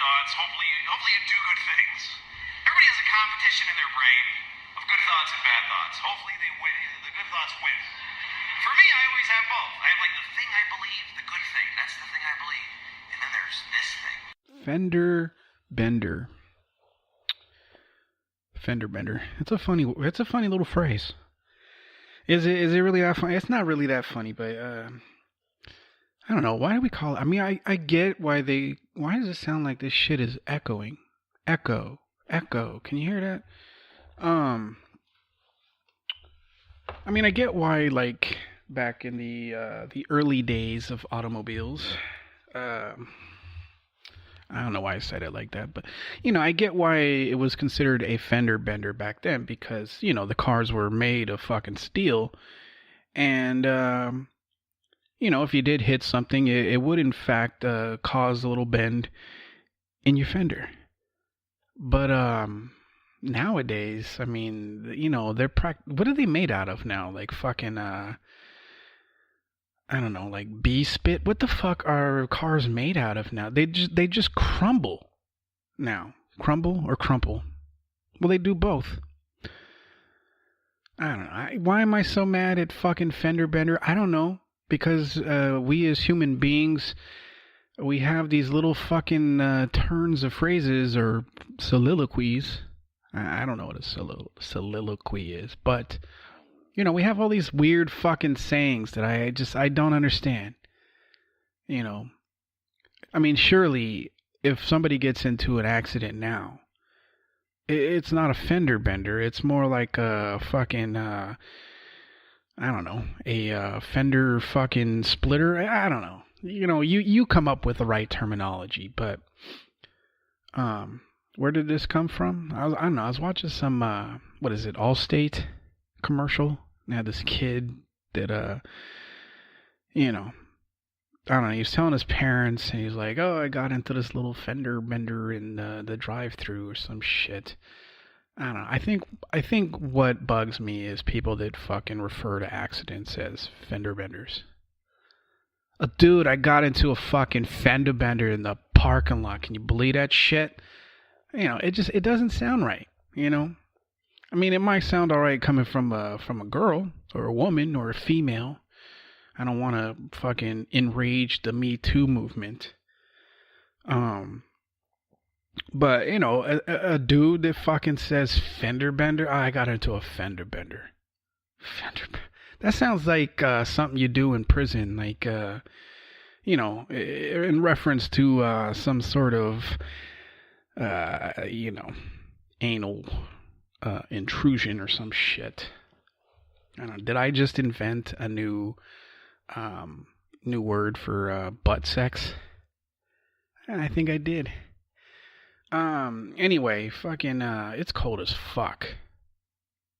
thoughts. Hopefully you do good things. Everybody has a competition in their brain of good thoughts and bad thoughts. Hopefully they win. The good thoughts win. For me, I always have both. I have like the thing I believe, the good thing. That's the thing I believe. And then there's this thing. Fender bender. Fender bender. It's a funny little phrase. Is it really that funny? It's not really that funny, but I don't know. Why do we call it? I mean, I get why does it sound like this shit is echoing? Echo. Can you hear that? I mean, I get why, like, back in the early days of automobiles, I don't know why I said it like that, but, I get why it was considered a fender bender back then, because, the cars were made of fucking steel, and, if you did hit something, it would, in fact, cause a little bend in your fender. But, nowadays, I mean, what are they made out of now? Like fucking, I don't know, like bee spit? What the fuck are cars made out of now? They just crumble now. Crumble or crumple? Well, they do both. I don't know. Why am I so mad at fucking fender bender? I don't know. Because we as human beings, we have these little fucking turns of phrases or soliloquies. I don't know what a soliloquy is, but we have all these weird fucking sayings that I don't understand. I mean, surely if somebody gets into an accident now, it's not a fender bender. It's more like a fucking, I don't know, a fender fucking splitter. I don't know. You come up with the right terminology, but where did this come from? I don't know. I was watching some what is it, Allstate commercial. They had this kid that I don't know, he was telling his parents, and he's like, "Oh, I got into this little fender bender in the drive-thru or some shit." I don't know. I think what bugs me is people that fucking refer to accidents as fender benders. Dude, I got into a fucking fender bender in the parking lot. Can you believe that shit? It doesn't sound right, I mean, it might sound all right coming from a girl or a woman or a female. I don't want to fucking enrage the Me Too movement. But, a dude that fucking says fender bender, I got into a fender bender. That sounds like something you do in prison, like, in reference to some sort of, anal intrusion or some shit. I don't know. Did I just invent a new word for butt sex? I think I did. Anyway, fucking, it's cold as fuck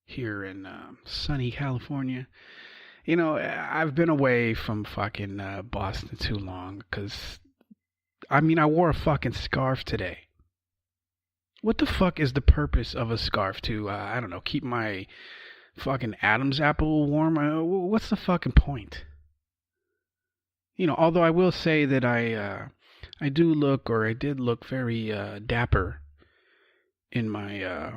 here in sunny California. I've been away from fucking Boston too long, because, I mean, I wore a fucking scarf today. What the fuck is the purpose of a scarf? To, I don't know, keep my fucking Adam's apple warm? What's the fucking point? Although I will say that I did look very dapper in my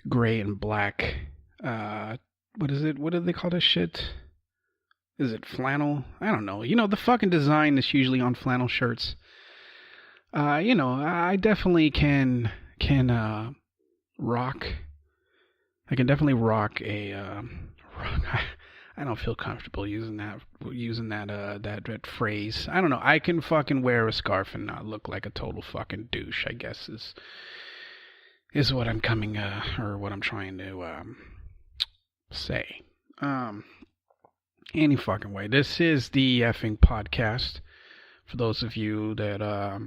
gray and black, what is it? What do they call this shit? Is it flannel? I don't know. The fucking design that's usually on flannel shirts. I definitely can rock. I can definitely rock a I don't feel comfortable using that phrase. I don't know. I can fucking wear a scarf and not look like a total fucking douche, I guess is what I'm what I'm trying to say. Any fucking way. This is the effing podcast. For those of you that I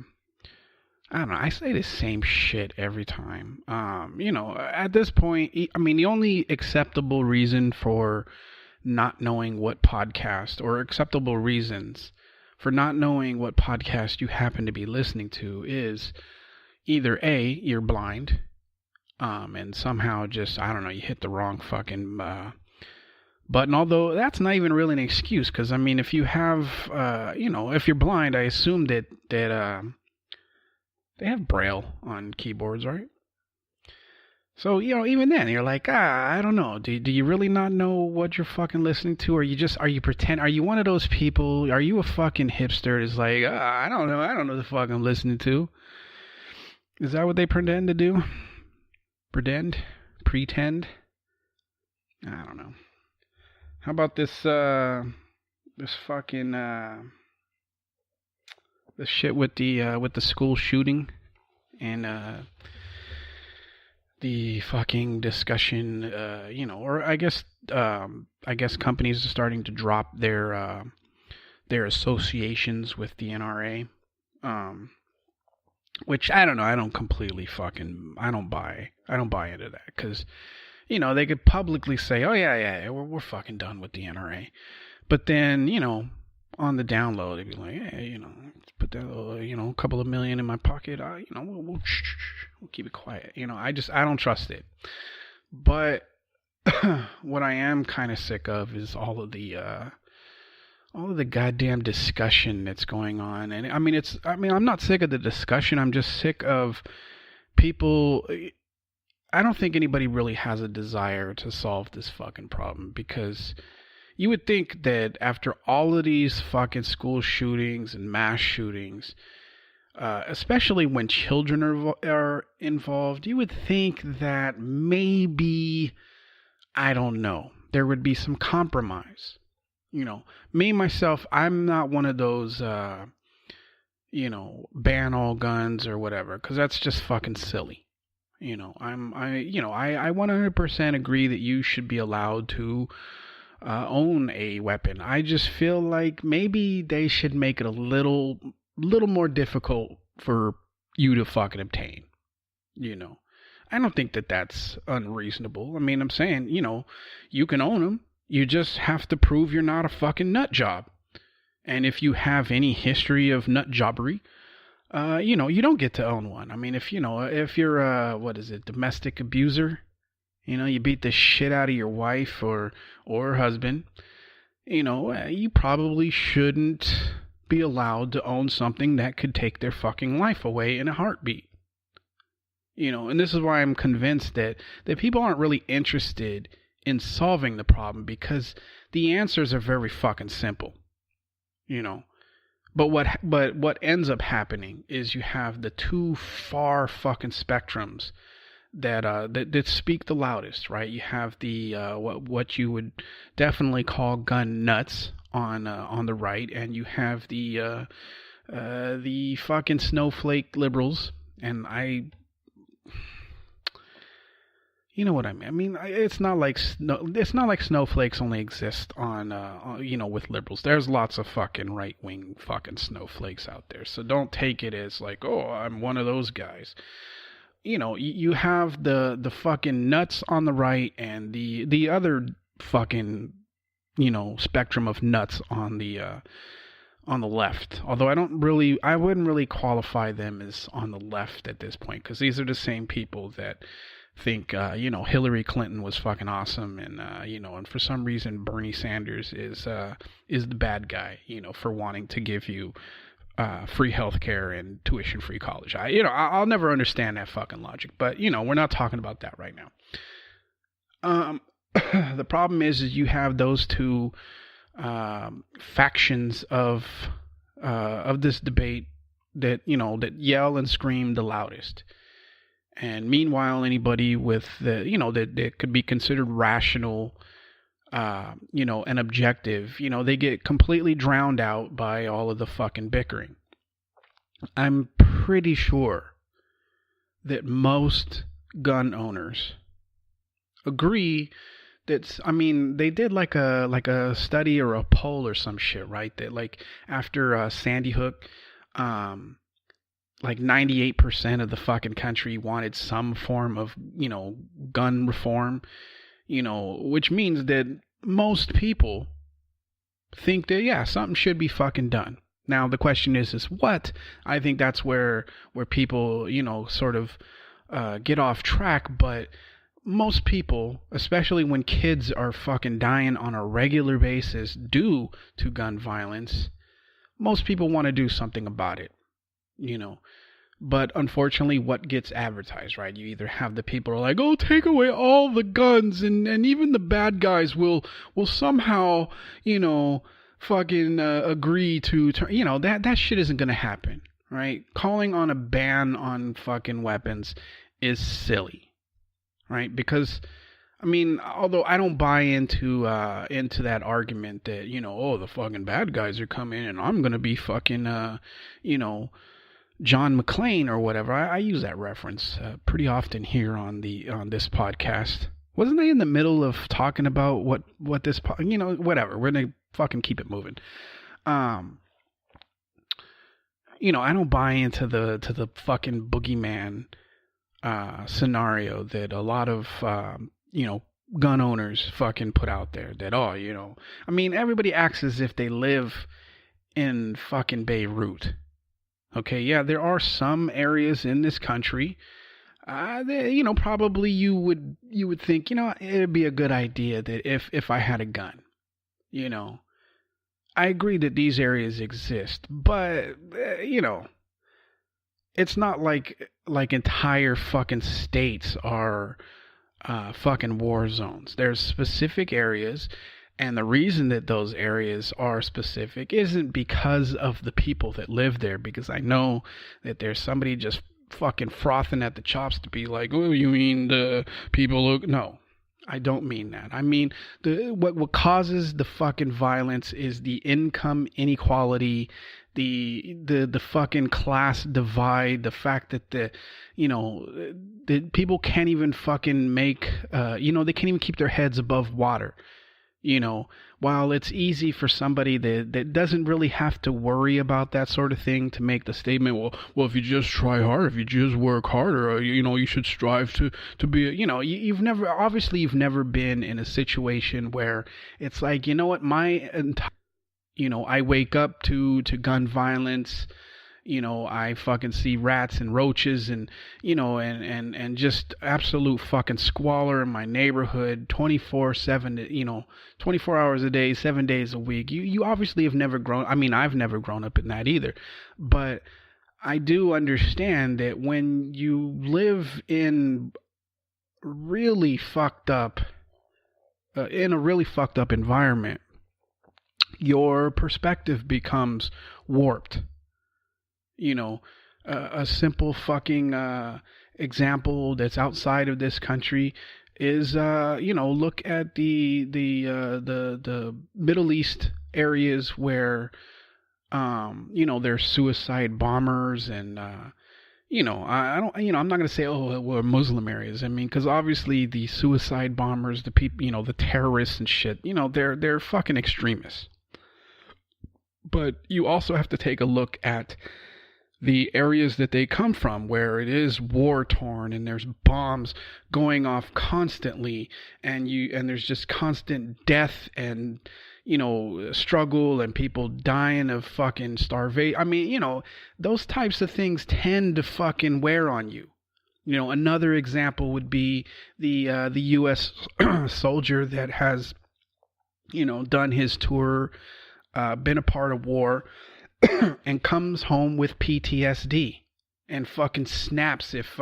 don't know, I say the same shit every time. At this point, I mean, the only acceptable reason for not knowing what podcast, or acceptable reasons for not knowing what podcast you happen to be listening to, is either A, you're blind, and somehow just, I don't know, you hit the wrong fucking button. Although that's not even really an excuse, because I mean, if you have, if you're blind, I assume that They have Braille on keyboards, right? So, even then, you're like, I don't know. Do you really not know what you're fucking listening to? Or are you one of those people? Are you a fucking hipster that's like, I don't know the fuck I'm listening to? Is that what they pretend to do? Pretend? I don't know. How about this fucking, this shit with the school shooting and, the fucking discussion, or I guess companies are starting to drop their associations with the NRA, which I don't know. I don't buy into that because, they could publicly say, oh yeah, we're fucking done with the NRA, but then on the download they'd be like, hey, put that a couple of million in my pocket, we'll keep it quiet. I don't trust it. But what I am kind of sick of is all of the goddamn discussion that's going on. And I'm not sick of the discussion. I'm just sick of people. I don't think anybody really has a desire to solve this fucking problem, because you would think that after all of these fucking school shootings and mass shootings, especially when children are involved, you would think that maybe, I don't know, there would be some compromise. Me, myself, I'm not one of those, ban all guns or whatever, because that's just fucking silly. I 100% agree that you should be allowed to own a weapon. I just feel like maybe they should make it a little more difficult for you to fucking obtain. I don't think that that's unreasonable. I'm saying, you can own them. You just have to prove you're not a fucking nut job. And if you have any history of nut jobbery, you don't get to own one. If you're a, domestic abuser, you beat the shit out of your wife or husband, you probably shouldn't be allowed to own something that could take their fucking life away in a heartbeat. And this is why I'm convinced that people aren't really interested in solving the problem, because the answers are very fucking simple. But what ends up happening is you have the two far fucking spectrums that speak the loudest, right? You have the what you would definitely call gun nuts on the right, and you have the fucking snowflake liberals, and you know what I mean. It's not like snowflakes only exist on with liberals. There's lots of fucking right-wing fucking snowflakes out there. So don't take it as like, oh, I'm one of those guys. You have the fucking nuts on the right, and the other fucking spectrum of nuts on the left. Although I wouldn't really qualify them as on the left at this point, because these are the same people that think Hillary Clinton was fucking awesome, and and for some reason Bernie Sanders is the bad guy, for wanting to give you free healthcare and tuition-free college. I'll never understand that fucking logic, but we're not talking about that right now. The problem is you have those two factions of this debate that that yell and scream the loudest. And meanwhile, anybody with that could be considered rational, and objective, they get completely drowned out by all of the fucking bickering. I'm pretty sure that most gun owners agree that, they did like a study or a poll or some shit, right? That like after Sandy Hook, like 98% of the fucking country wanted some form of, gun reform, which means that most people think that, yeah, something should be fucking done. Now, the question is what? I think that's where people, sort of get off track. But most people, especially when kids are fucking dying on a regular basis due to gun violence, most people want to do something about it. But unfortunately, what gets advertised, right? You either have the people who are like, "Oh, take away all the guns, and even the bad guys will somehow, fucking agree to, that shit isn't gonna happen, right? Calling on a ban on fucking weapons is silly, right? Because I mean, although I don't buy into that argument that oh, the fucking bad guys are coming and I'm gonna be fucking John McClane or whatever. I use that reference pretty often here on this podcast. Wasn't I in the middle of talking about what this whatever. We're gonna fucking keep it moving. I don't buy into the fucking boogeyman scenario that a lot of gun owners fucking put out there. That I mean, everybody acts as if they live in fucking Beirut. Okay, yeah, there are some areas in this country that, probably you would think, it'd be a good idea that if I had a gun, I agree that these areas exist, but it's not like entire fucking states are fucking war zones. There's specific areas. And the reason that those areas are specific isn't because of the people that live there, because I know that there's somebody just fucking frothing at the chops to be like, oh, you mean the people who... No, I don't mean that. I mean, what causes the fucking violence is the income inequality, the fucking class divide, the fact that the people can't even fucking make, they can't even keep their heads above water. While it's easy for somebody that doesn't really have to worry about that sort of thing to make the statement, well, if you just try hard, if you just work harder, you should strive to be, you've never been in a situation where it's like, what, I wake up to gun violence. I fucking see rats and roaches and just absolute fucking squalor in my neighborhood 24/7, 24 hours a day, 7 days a week. You obviously have never grown. I mean, I've never grown up in that either. But I do understand that when you live in really fucked up, in a really fucked up environment, your perspective becomes warped. A simple fucking example that's outside of this country is look at the Middle East areas where there's suicide bombers and I don't, I'm not going to say, oh, we're Muslim areas. I mean, because obviously the suicide bombers, the people, the terrorists and shit, they're fucking extremists. But you also have to take a look at the areas that they come from, where it is war torn and there's bombs going off constantly, and there's just constant death and struggle and people dying of fucking starvation. I mean, those types of things tend to fucking wear on you. Another example would be the U.S. soldier that has done his tour, been a part of war, and comes home with PTSD and fucking snaps if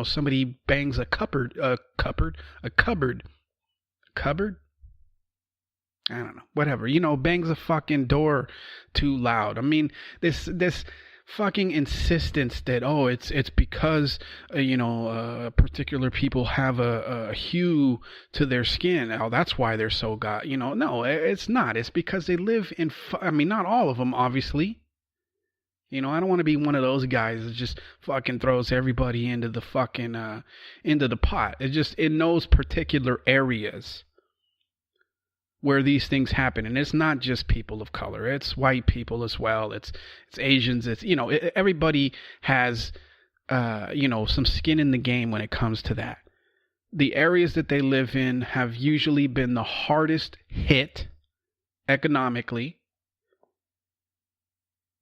somebody bangs a cupboard. I don't know, whatever, bangs a fucking door too loud. I mean, this fucking insistence that it's because particular people have a hue to their skin. Oh, that's why they're so no, it's not. It's because they live in I mean, not all of them, obviously. I don't want to be one of those guys that just fucking throws everybody into the fucking into the pot. It's just in those particular areas where these things happen. And it's not just people of color, it's white people as well, it's Asians, it's everybody has some skin in the game when it comes to that. The areas that they live in have usually been the hardest hit economically.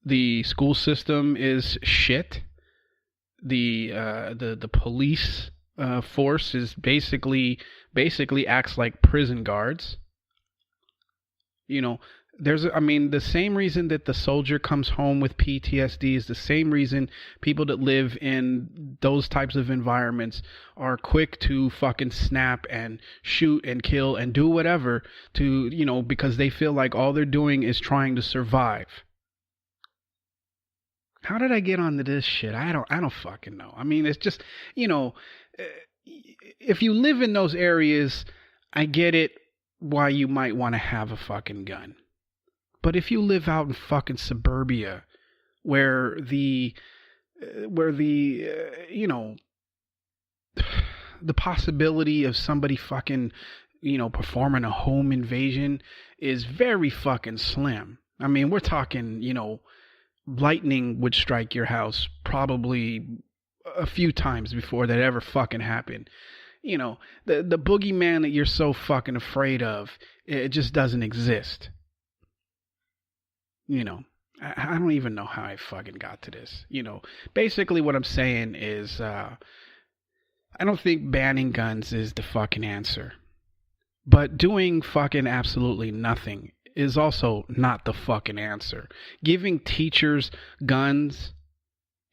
The school system is shit. The police force is basically acts like prison guards. the same reason that the soldier comes home with PTSD is the same reason people that live in those types of environments are quick to fucking snap and shoot and kill and do whatever to, because they feel like all they're doing is trying to survive. How did I get onto this shit? I don't fucking know. I mean, it's just, if you live in those areas, I get it why you might want to have a fucking gun. But if you live out in fucking suburbia where the possibility of somebody fucking, performing a home invasion is very fucking slim. I mean, we're talking, lightning would strike your house probably a few times before that ever fucking happened. The boogeyman that you're so fucking afraid of, it just doesn't exist. I don't even know how I fucking got to this. Basically what I'm saying is, I don't think banning guns is the fucking answer. But doing fucking absolutely nothing is also not the fucking answer. Giving teachers guns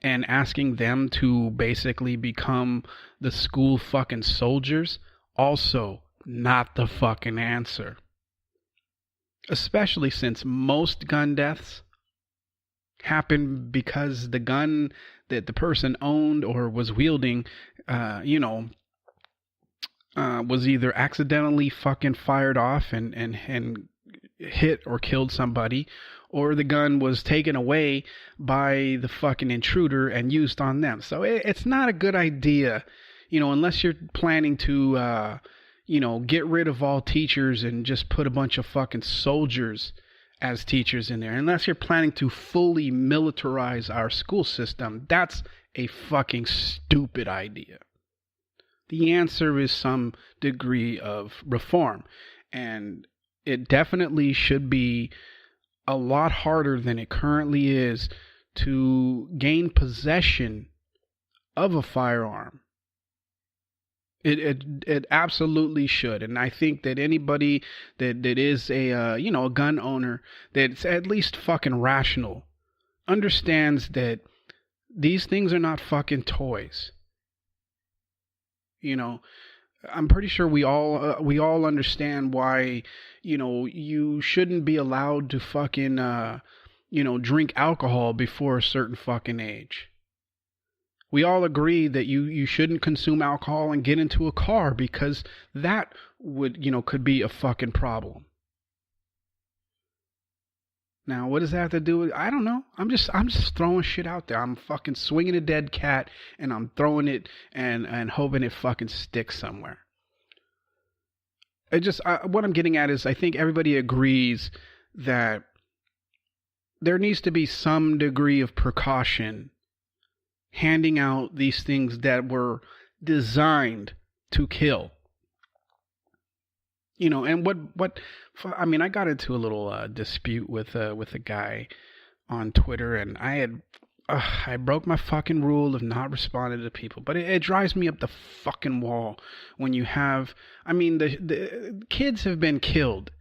and asking them to basically become the school fucking soldiers, also not the fucking answer. Especially since most gun deaths happen because the gun that the person owned or was wielding, was either accidentally fucking fired off and hit or killed somebody, or the gun was taken away by the fucking intruder and used on them. So it's not a good idea, unless you're planning to, get rid of all teachers and just put a bunch of fucking soldiers as teachers in there. Unless you're planning to fully militarize our school system, that's a fucking stupid idea. The answer is some degree of reform, and it definitely should be a lot harder than it currently is to gain possession of a firearm. It absolutely should, and I think that anybody that is a gun owner that's at least fucking rational understands that these things are not fucking toys. I'm pretty sure we all understand why, you shouldn't be allowed to fucking, drink alcohol before a certain fucking age. We all agree that you shouldn't consume alcohol and get into a car because that would, could be a fucking problem. Now, what does that have to do with? I don't know. I'm just throwing shit out there. I'm fucking swinging a dead cat and I'm throwing it and hoping it fucking sticks somewhere. What I'm getting at is I think everybody agrees that there needs to be some degree of precaution handing out these things that were designed to kill. And I got into a little dispute with a guy on Twitter, and I broke my fucking rule of not responding to people. But it drives me up the fucking wall when you have, the kids have been killed,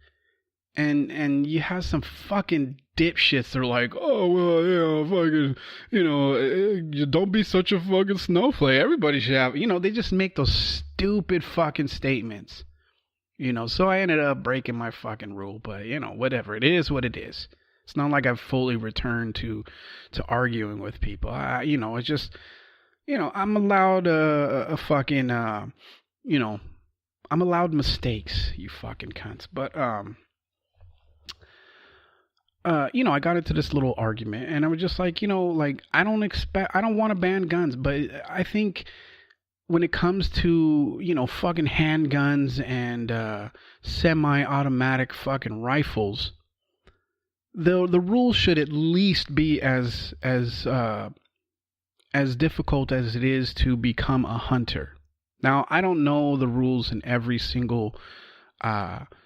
and you have some fucking dipshits that are like, oh, well, fucking, don't be such a fucking snowflake. Everybody should have, they just make those stupid fucking statements. So I ended up breaking my fucking rule, but, whatever. It is what it is. It's not like I've fully returned to arguing with people. It's just, I'm allowed a fucking, I'm allowed mistakes, you fucking cunts. But, I got into this little argument, and I was just like, I don't want to ban guns, but I think when it comes to, fucking handguns and semi-automatic fucking rifles, the rules should at least be as difficult as it is to become a hunter. Now, I don't know the rules in every single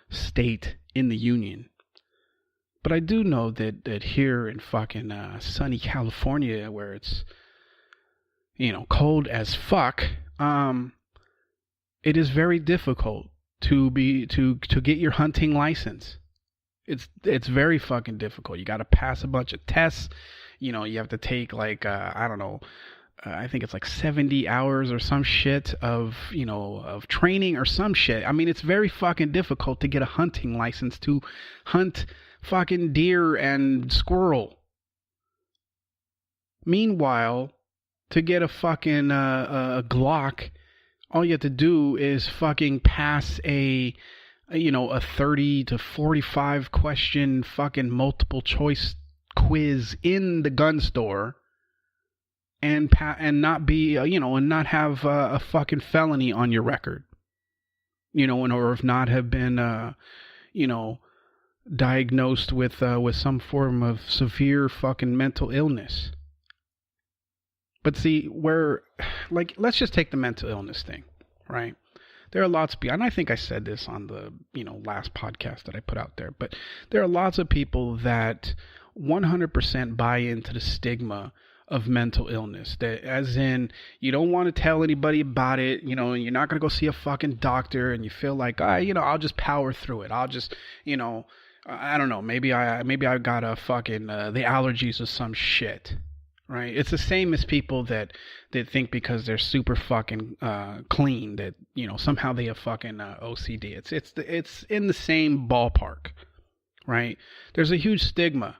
state in the union, but I do know that here in fucking sunny California, where it's cold as fuck, it is very difficult to get your hunting license. It's very fucking difficult. You got to pass a bunch of tests. You know, you have to take like I don't know, I think it's like 70 hours or some shit of, you know, of training or some shit. I mean, it's very fucking difficult to get a hunting license to hunt fucking deer and squirrel. Meanwhile, to get a fucking a Glock, all you have to do is fucking pass a you know, a 30 to 45 question fucking multiple choice quiz in the gun store and not be, you know, and not have a fucking felony on your record, you know, and or if not have been, you know, diagnosed with some form of severe fucking mental illness. But see, like, let's just take the mental illness thing, right? There are lots of people, and I think I said this on the, you know, last podcast that I put out there, but there are lots of people that 100% buy into the stigma of mental illness. That, as in, you don't want to tell anybody about it, you know, you're not going to go see a fucking doctor, and you feel like, you know, I'll just power through it. I'll just, you know, I don't know, maybe I got a fucking, the allergies or some shit. Right, it's the same as people that think because they're super fucking clean that, you know, somehow they have fucking OCD. It's in the same ballpark, right? There's a huge stigma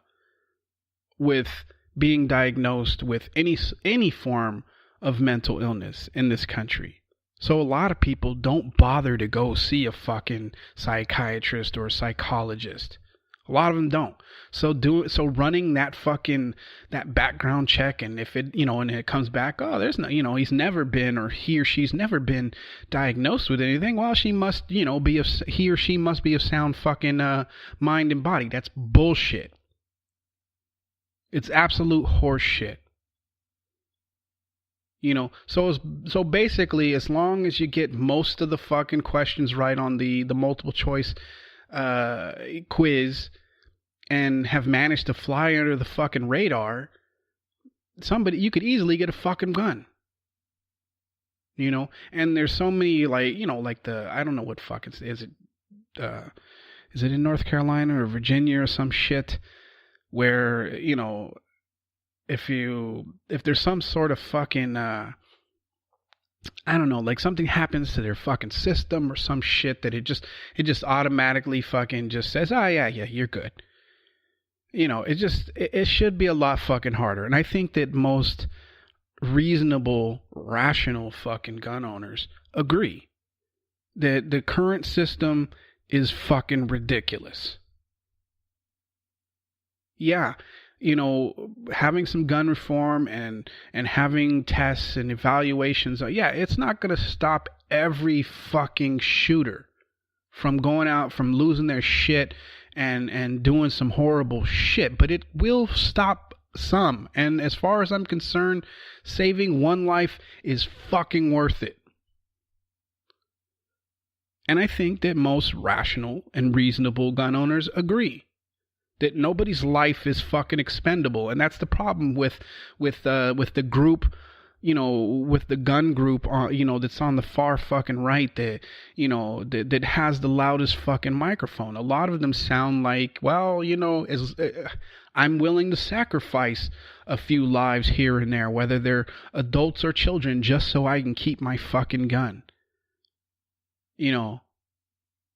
with being diagnosed with any form of mental illness in this country. So a lot of people don't bother to go see a fucking psychiatrist or a psychologist. A lot of them don't. So running that background check, and if it, you know, and it comes back, oh, there's no, you know, he's never been, or he or she's never been diagnosed with anything. Well, she must, you know, he or she must be of sound fucking mind and body. That's bullshit. It's absolute horse shit. You know, so basically, as long as you get most of the fucking questions right on the multiple choice quiz and have managed to fly under the fucking radar, you could easily get a fucking gun. You know, and there's so many, like, you know, like I don't know what fucking is it in North Carolina or Virginia or some shit where, you know, if there's some sort of fucking I don't know, like something happens to their fucking system or some shit that it just automatically fucking just says, oh yeah, you're good. You know, it should be a lot fucking harder. And I think that most reasonable, rational fucking gun owners agree that the current system is fucking ridiculous. Yeah, you know, having some gun reform and having tests and evaluations, yeah, it's not going to stop every fucking shooter from going out, from losing their shit and doing some horrible shit, but it will stop some. And as far as I'm concerned, saving one life is fucking worth it. And I think that most rational and reasonable gun owners agree that nobody's life is fucking expendable. And that's the problem with the group, you know, with the gun group, you know, that's on the far fucking right, that, you know, that has the loudest fucking microphone. A lot of them sound like, well, you know, I'm willing to sacrifice a few lives here and there, whether they're adults or children, just so I can keep my fucking gun. You know,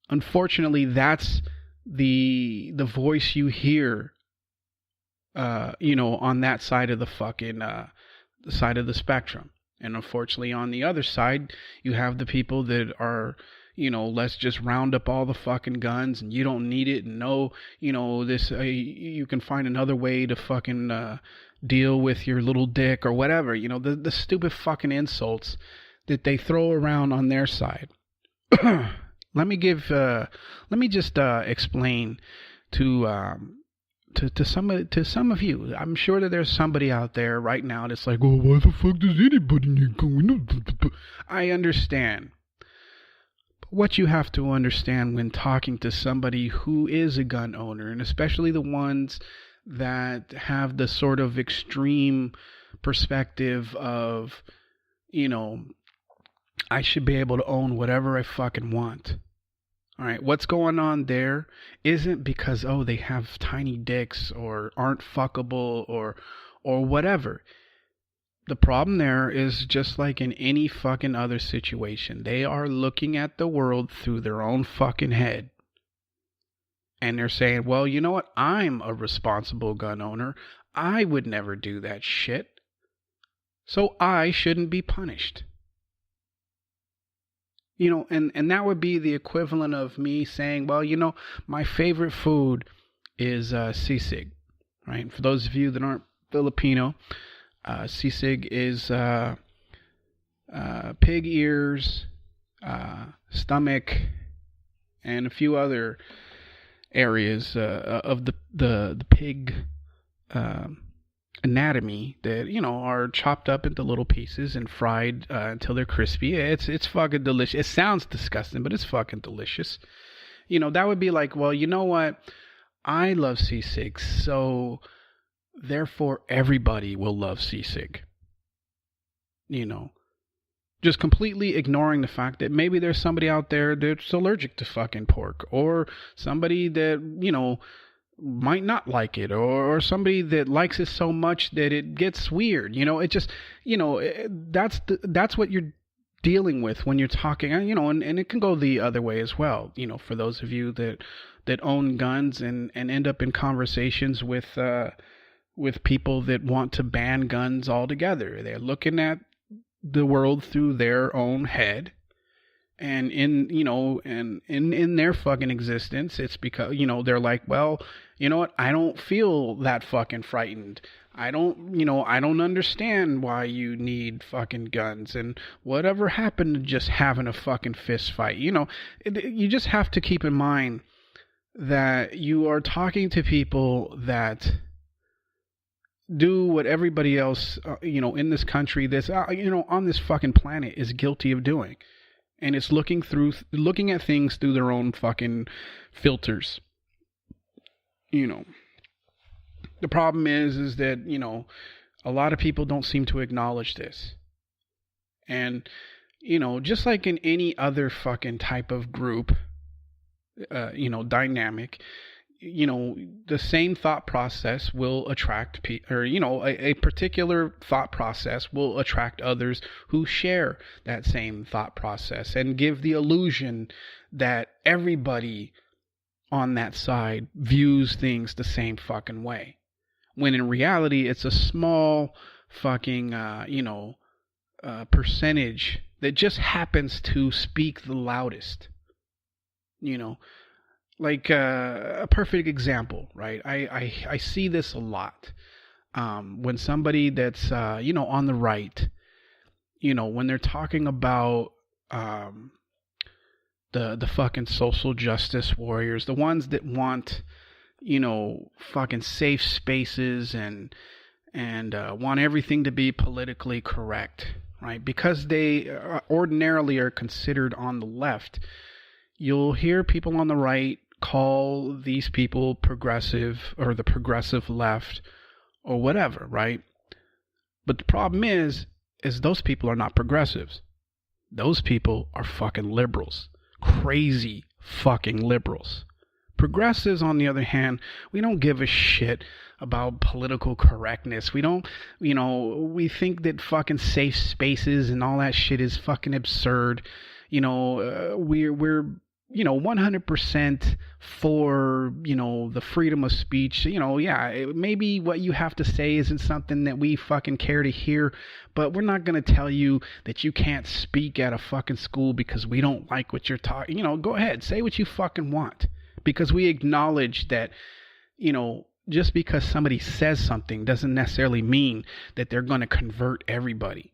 unfortunately, that's the voice you hear, you know, on that side of the fucking side of the spectrum. And unfortunately, on the other side, you have the people that are, you know, let's just round up all the fucking guns and you don't need it, and no, you know, this you can find another way to fucking deal with your little dick or whatever, you know, the stupid fucking insults that they throw around on their side. Let me just explain to some of you. I'm sure that there's somebody out there right now that's like, oh, why the fuck does anybody need going? I understand. But what you have to understand when talking to somebody who is a gun owner, and especially the ones that have the sort of extreme perspective of, you know, I should be able to own whatever I fucking want. All right, what's going on there isn't because they have tiny dicks or aren't fuckable or whatever. The problem there is just like in any fucking other situation. They are looking at the world through their own fucking head. And they're saying, well, you know what? I'm a responsible gun owner. I would never do that shit. So I shouldn't be punished. And that would be the equivalent of me saying, well, my favorite food is sisig, right? For those of you that aren't Filipino, sisig is pig ears, stomach, and a few other areas of the pig anatomy that are chopped up into little pieces and fried until they're crispy. It's fucking delicious. It sounds disgusting, but it's fucking delicious. That would be like, well, you know what? I love sisig, so therefore everybody will love sisig. Just completely ignoring the fact that maybe there's somebody out there that's allergic to fucking pork, or somebody that might not like it, or somebody that likes it so much that it gets weird. It just that's what you're dealing with when you're talking. And it can go the other way as well. For those of you that own guns and end up in conversations with people that want to ban guns altogether. They're looking at the world through their own head, and in their fucking existence, it's because they're like, well, you know what, I don't feel that fucking frightened. I don't understand why you need fucking guns, and whatever happened to just having a fucking fist fight. You just have to keep in mind that you are talking to people that do what everybody else, in this country, this, on this fucking planet is guilty of doing. And it's looking at things through their own fucking filters. The problem is that, a lot of people don't seem to acknowledge this. And, just like in any other fucking type of group, dynamic, the same thought process will attract a particular thought process will attract others who share that same thought process and give the illusion that everybody on that side views things the same fucking way. When in reality, it's a small fucking, percentage that just happens to speak the loudest. Like a perfect example, right? I see this a lot when somebody that's on the right, when they're talking about the fucking social justice warriors, the ones that want fucking safe spaces and want everything to be politically correct, right? Because they ordinarily are considered on the left. You'll hear people on the right call these people progressive or the progressive left or whatever, right? But the problem is those people are not progressives. Those people are fucking liberals. Crazy fucking liberals. Progressives, on the other hand, we don't give a shit about political correctness. We don't, we think that fucking safe spaces and all that shit is fucking absurd. We're 100% for, the freedom of speech. Maybe what you have to say isn't something that we fucking care to hear, but we're not going to tell you that you can't speak at a fucking school because we don't like what you're talking. Go ahead, say what you fucking want, because we acknowledge that, just because somebody says something doesn't necessarily mean that they're going to convert everybody.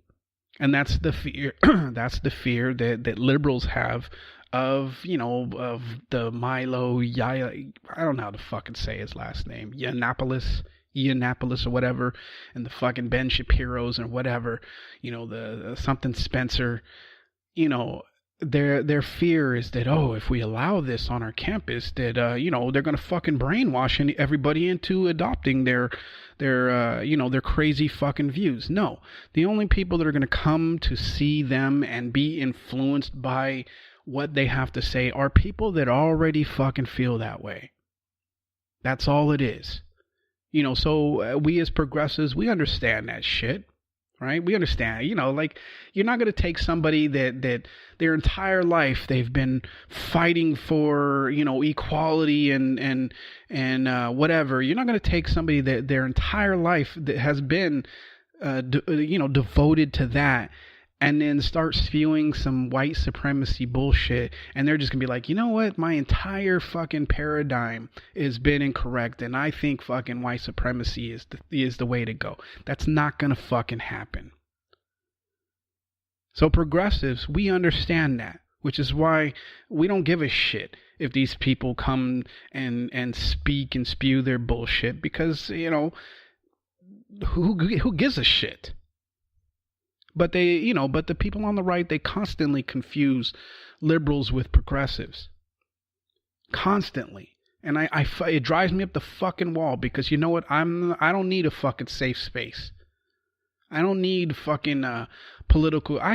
And that's the fear. That's the fear that liberals have of the Milo, I don't know how to fucking say his last name, Yiannopoulos or whatever, and the fucking Ben Shapiro's and whatever, the something Spencer, their fear is that, if we allow this on our campus, that they're gonna fucking brainwash everybody into adopting their crazy fucking views. No, the only people that are gonna come to see them and be influenced by what they have to say are people that already fucking feel that way. That's all it is. So we as progressives, we understand that shit, right? We understand, like, you're not going to take somebody that their entire life they've been fighting for, equality and whatever. You're not going to take somebody that their entire life that has been, devoted to that, and then start spewing some white supremacy bullshit, and they're just gonna be like, you know what, my entire fucking paradigm has been incorrect, and I think fucking white supremacy is the way to go. That's not gonna fucking happen. So progressives, we understand that, which is why we don't give a shit if these people come and speak and spew their bullshit, because, who gives a shit? But but the people on the right, they constantly confuse liberals with progressives. Constantly. And it drives me up the fucking wall, because you know what? I don't need a fucking safe space. I don't need fucking I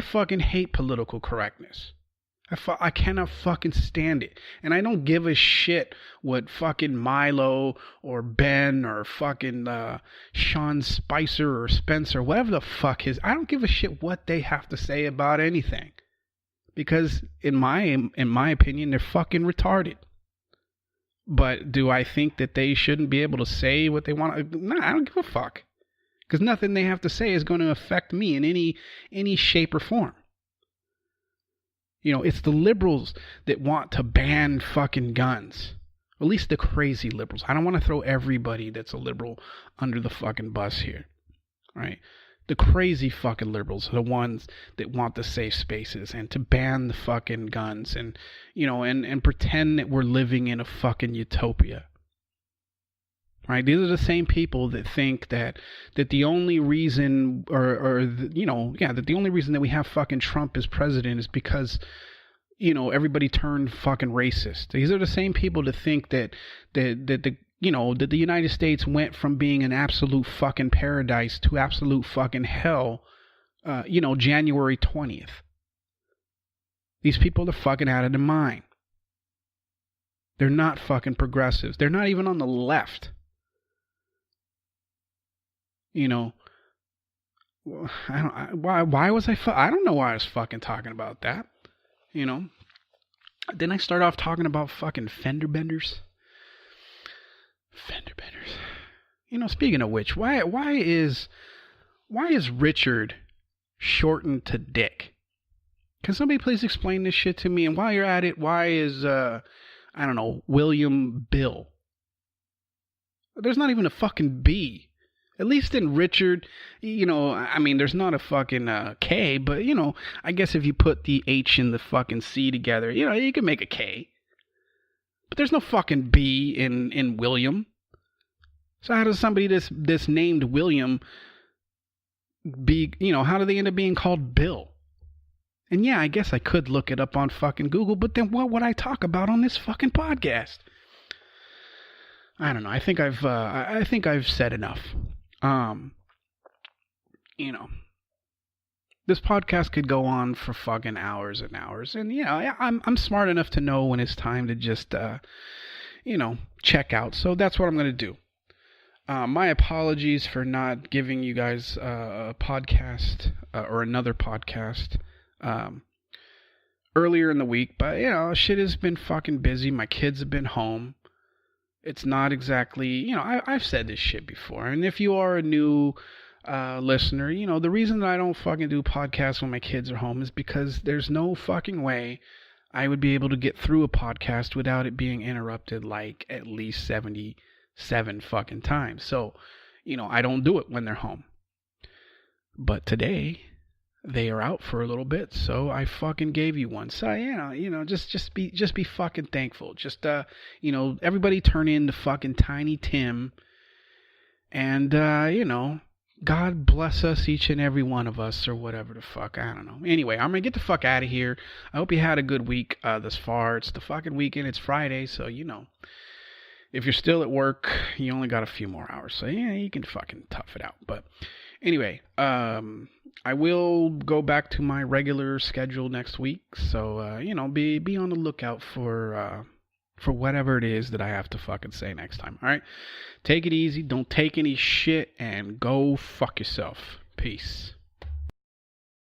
fucking hate political correctness. I cannot fucking stand it. And I don't give a shit what fucking Milo or Ben or fucking Sean Spicer or Spencer, whatever the fuck is. I don't give a shit what they have to say about anything. Because in my opinion, they're fucking retarded. But do I think that they shouldn't be able to say what they want? No, I don't give a fuck. Because nothing they have to say is going to affect me in any shape or form. It's the liberals that want to ban fucking guns. At least the crazy liberals. I don't want to throw everybody that's a liberal under the fucking bus here. Right? The crazy fucking liberals are the ones that want the safe spaces and to ban the fucking guns and, and pretend that we're living in a fucking utopia. Right? These are the same people that think that the only reason that the only reason that we have fucking Trump as president is because, everybody turned fucking racist. These are the same people that think that the United States went from being an absolute fucking paradise to absolute fucking hell, January 20th. These people are fucking out of their mind. They're not fucking progressives. They're not even on the left. Why was I don't know why I was fucking talking about that. Didn't I start off talking about fucking fender benders? Fender benders. Speaking of which, why is Richard shortened to Dick? Can somebody please explain this shit to me? And while you're at it, why is William Bill? There's not even a fucking B. At least in Richard, there's not a fucking K, but, I guess if you put the H and the fucking C together, you can make a K. But there's no fucking B in William. So how does somebody this named William be, how do they end up being called Bill? And yeah, I guess I could look it up on fucking Google, but then what would I talk about on this fucking podcast? I don't know. I think I've said enough. This podcast could go on for fucking hours and hours, and I'm smart enough to know when it's time to just check out. So that's what I'm gonna do. My apologies for not giving you guys a podcast or another podcast earlier in the week, but shit has been fucking busy. My kids have been home. It's not exactly, I've said this shit before. And if you are a new listener, the reason that I don't fucking do podcasts when my kids are home is because there's no fucking way I would be able to get through a podcast without it being interrupted like at least 77 fucking times. So, I don't do it when they're home. But today, they are out for a little bit, so I fucking gave you one. So just be fucking thankful. Just everybody turn in to fucking Tiny Tim, and God bless us, each and every one of us, or whatever the fuck. I don't know. Anyway, I'm gonna get the fuck out of here. I hope you had a good week thus far. It's the fucking weekend. It's Friday, so if you're still at work, you only got a few more hours. So yeah, you can fucking tough it out. But anyway, I will go back to my regular schedule next week. So, be on the lookout for whatever it is that I have to fucking say next time. All right? Take it easy. Don't take any shit and go fuck yourself. Peace.